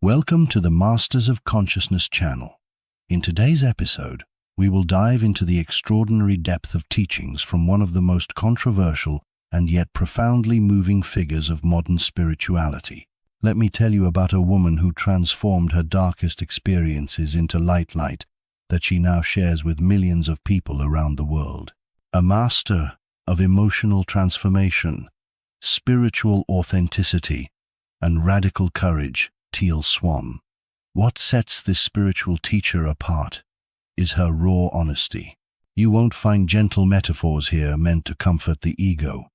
Welcome to the Masters of Consciousness channel. In today's episode, we will dive into the extraordinary depth of teachings from one of the most controversial and yet profoundly moving figures of modern spirituality. Let me tell you about a woman who transformed her darkest experiences into light that she now shares with millions of people around the world. A master of emotional transformation, spiritual authenticity, and radical courage, Teal Swan. What sets this spiritual teacher apart is her raw honesty. You won't find gentle metaphors here meant to comfort the ego.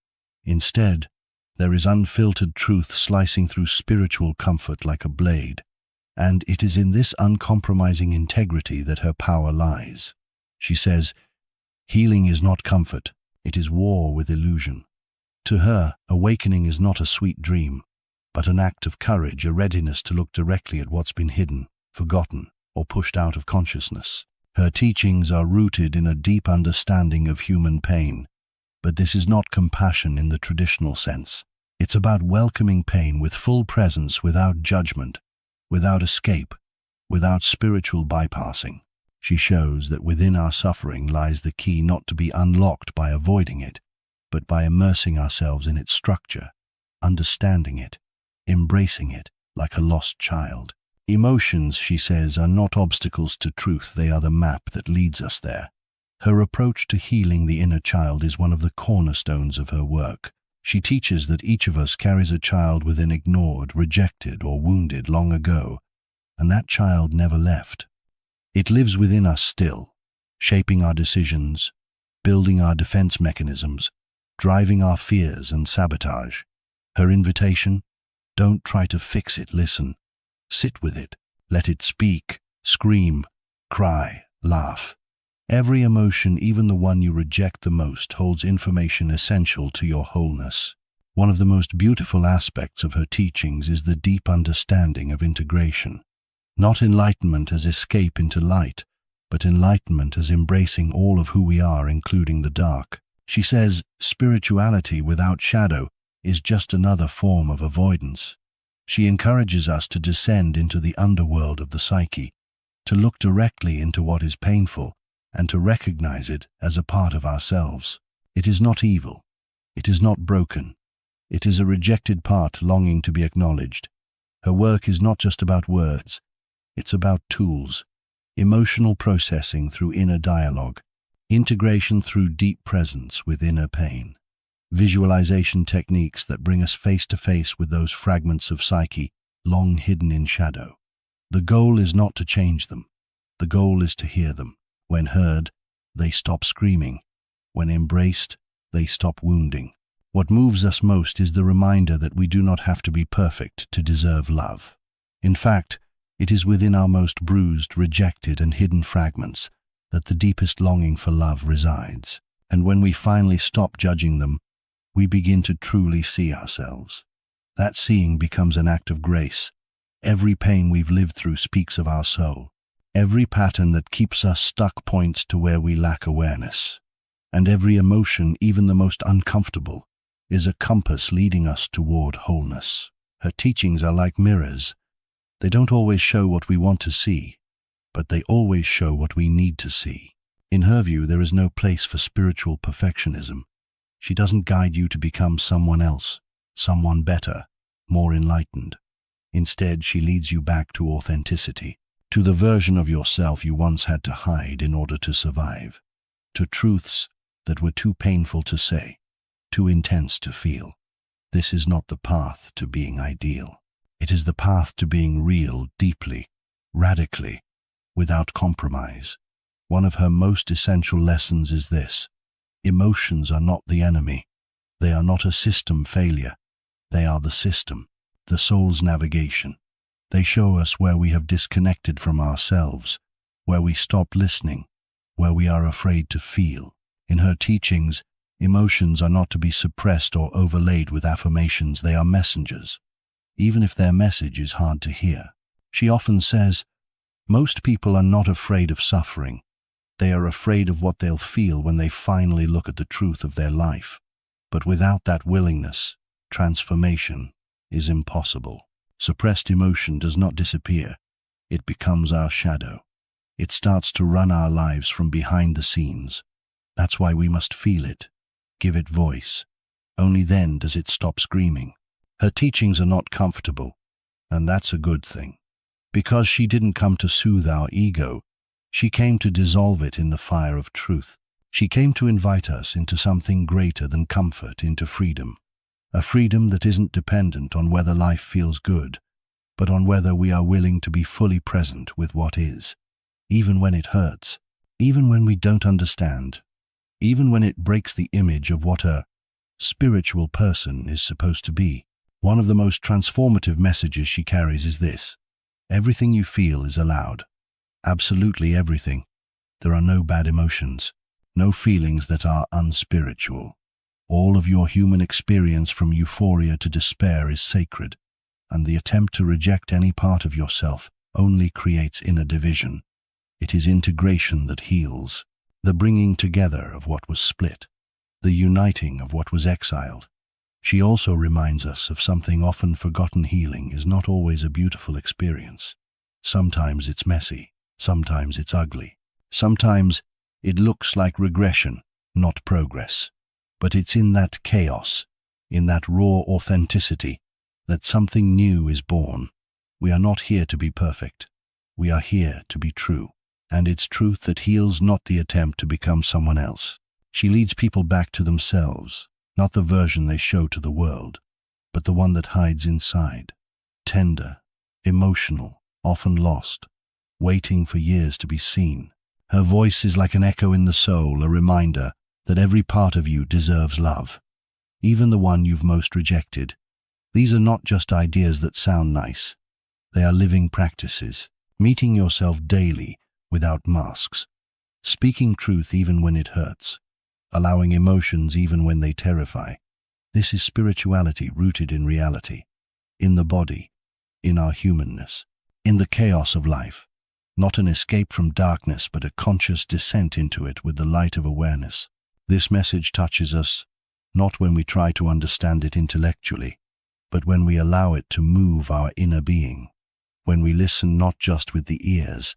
Instead, there is unfiltered truth slicing through spiritual comfort like a blade, and it is in this uncompromising integrity that her power lies. She says, "Healing is not comfort, it is war with illusion." To her, awakening is not a sweet dream, but an act of courage, a readiness to look directly at what's been hidden, forgotten, or pushed out of consciousness. Her teachings are rooted in a deep understanding of human pain, but this is not compassion in the traditional sense. It's about welcoming pain with full presence, without judgment, without escape, without spiritual bypassing. She shows that within our suffering lies the key not to be unlocked by avoiding it, but by immersing ourselves in its structure, understanding it, embracing it like a lost child. Emotions, she says, are not obstacles to truth, they are the map that leads us there. Her approach to healing the inner child is one of the cornerstones of her work. She teaches that each of us carries a child within, ignored, rejected, or wounded long ago, and that child never left. It lives within us still, shaping our decisions, building our defense mechanisms, driving our fears and sabotage. Her invitation: don't try to fix it, listen. Sit with it. Let it speak, scream, cry, laugh. Every emotion, even the one you reject the most, holds information essential to your wholeness. One of the most beautiful aspects of her teachings is the deep understanding of integration. Not enlightenment as escape into light, but enlightenment as embracing all of who we are, including the dark. She says, spirituality without shadow is just another form of avoidance. She encourages us to descend into the underworld of the psyche, to look directly into what is painful, and to recognize it as a part of ourselves. It is not evil. It is not broken. It is a rejected part longing to be acknowledged. Her work is not just about words. It's about tools, emotional processing through inner dialogue, integration through deep presence with inner pain, visualization techniques that bring us face to face with those fragments of psyche long hidden in shadow. The goal is not to change them. The goal is to hear them. When heard, they stop screaming. When embraced, they stop wounding. What moves us most is the reminder that we do not have to be perfect to deserve love. In fact, it is within our most bruised, rejected, and hidden fragments that the deepest longing for love resides. And when we finally stop judging them, we begin to truly see ourselves. That seeing becomes an act of grace. Every pain we've lived through speaks of our soul. Every pattern that keeps us stuck points to where we lack awareness. And every emotion, even the most uncomfortable, is a compass leading us toward wholeness. Her teachings are like mirrors. They don't always show what we want to see, but they always show what we need to see. In her view, there is no place for spiritual perfectionism. She doesn't guide you to become someone else, someone better, more enlightened. Instead, she leads you back to authenticity, to the version of yourself you once had to hide in order to survive, to truths that were too painful to say, too intense to feel. This is not the path to being ideal. It is the path to being real, deeply, radically, without compromise. One of her most essential lessons is this: emotions are not the enemy. They are not a system failure. They are the system, the soul's navigation. They show us where we have disconnected from ourselves, where we stop listening, where we are afraid to feel. In her teachings, emotions are not to be suppressed or overlaid with affirmations. They are messengers, even if their message is hard to hear. She often says, most people are not afraid of suffering. They are afraid of what they'll feel when they finally look at the truth of their life. But without that willingness, transformation is impossible. Suppressed emotion does not disappear. It becomes our shadow. It starts to run our lives from behind the scenes. That's why we must feel it, give it voice. Only then does it stop screaming. Her teachings are not comfortable, and that's a good thing. Because she didn't come to soothe our ego, she came to dissolve it in the fire of truth. She came to invite us into something greater than comfort, into freedom. A freedom that isn't dependent on whether life feels good, but on whether we are willing to be fully present with what is, even when it hurts, even when we don't understand, even when it breaks the image of what a spiritual person is supposed to be. One of the most transformative messages she carries is this: everything you feel is allowed. Absolutely everything. There are no bad emotions, no feelings that are unspiritual. All of your human experience from euphoria to despair is sacred, and the attempt to reject any part of yourself only creates inner division. It is integration that heals, the bringing together of what was split, the uniting of what was exiled. She also reminds us of something often forgotten: healing is not always a beautiful experience. Sometimes it's messy, sometimes it's ugly, sometimes it looks like regression, not progress. But it's in that chaos, in that raw authenticity, that something new is born. We are not here to be perfect. We are here to be true. And it's truth that heals, not the attempt to become someone else. She leads people back to themselves, not the version they show to the world, but the one that hides inside. Tender, emotional, often lost, waiting for years to be seen. Her voice is like an echo in the soul, a reminder that every part of you deserves love, even the one you've most rejected. These are not just ideas that sound nice. They are living practices, meeting yourself daily without masks, speaking truth even when it hurts, allowing emotions even when they terrify. This is spirituality rooted in reality, in the body, in our humanness, in the chaos of life. Not an escape from darkness, but a conscious descent into it with the light of awareness. This message touches us not when we try to understand it intellectually, but when we allow it to move our inner being, when we listen not just with the ears,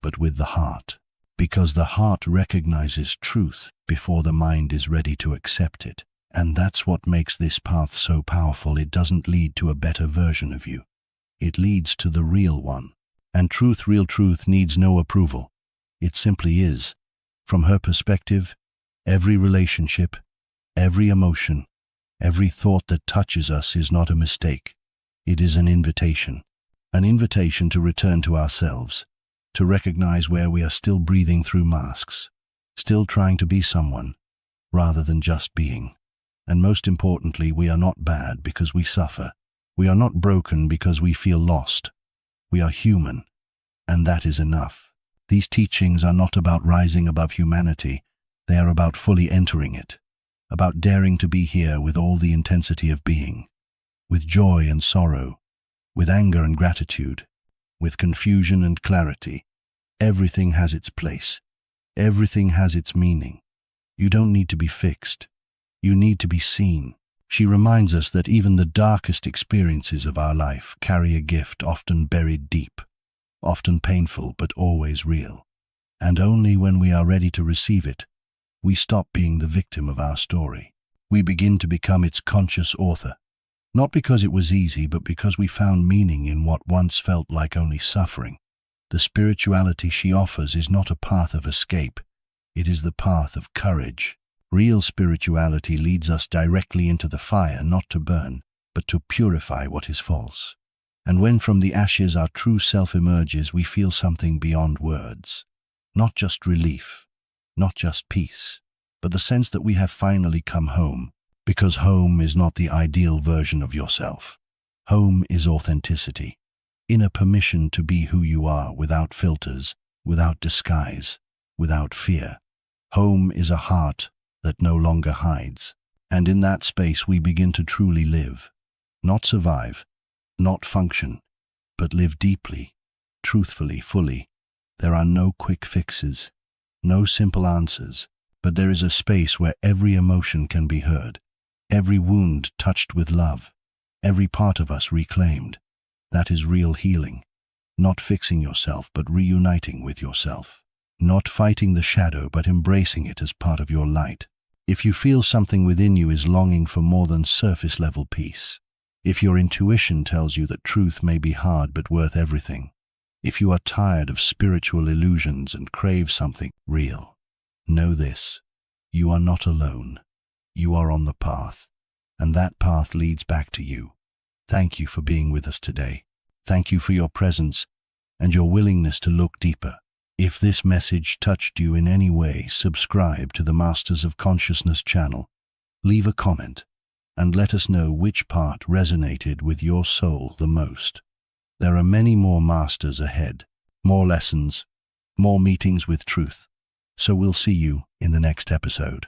but with the heart, because the heart recognizes truth before the mind is ready to accept it. And that's what makes this path so powerful. It doesn't lead to a better version of you. It leads to the real one. And truth, real truth, needs no approval. It simply is. From her perspective, every relationship, every emotion, every thought that touches us is not a mistake. It is an invitation to return to ourselves, to recognize where we are still breathing through masks, still trying to be someone, rather than just being. And most importantly, we are not bad because we suffer. We are not broken because we feel lost. We are human, and that is enough. These teachings are not about rising above humanity. They are about fully entering it, about daring to be here with all the intensity of being, with joy and sorrow, with anger and gratitude, with confusion and clarity. Everything has its place. Everything has its meaning. You don't need to be fixed. You need to be seen. She reminds us that even the darkest experiences of our life carry a gift, often buried deep, often painful, but always real. And only when we are ready to receive it, we stop being the victim of our story. We begin to become its conscious author, not because it was easy, but because we found meaning in what once felt like only suffering. The spirituality she offers is not a path of escape. It is the path of courage. Real spirituality leads us directly into the fire, not to burn, but to purify what is false. And when from the ashes our true self emerges, we feel something beyond words. Not just relief, not just peace, but the sense that we have finally come home. Because home is not the ideal version of yourself. Home is authenticity, inner permission to be who you are without filters, without disguise, without fear. Home is a heart that no longer hides. And in that space we begin to truly live. Not survive, not function, but live deeply, truthfully, fully. There are no quick fixes, no simple answers, but there is a space where every emotion can be heard, every wound touched with love, every part of us reclaimed. That is real healing. Not fixing yourself, but reuniting with yourself. Not fighting the shadow, but embracing it as part of your light. If you feel something within you is longing for more than surface-level peace, if your intuition tells you that truth may be hard but worth everything, if you are tired of spiritual illusions and crave something real, know this: you are not alone. You are on the path, and that path leads back to you. Thank you for being with us today. Thank you for your presence and your willingness to look deeper. If this message touched you in any way, subscribe to the Masters of Consciousness channel, leave a comment, and let us know which part resonated with your soul the most. There are many more masters ahead, more lessons, more meetings with truth. So we'll see you in the next episode.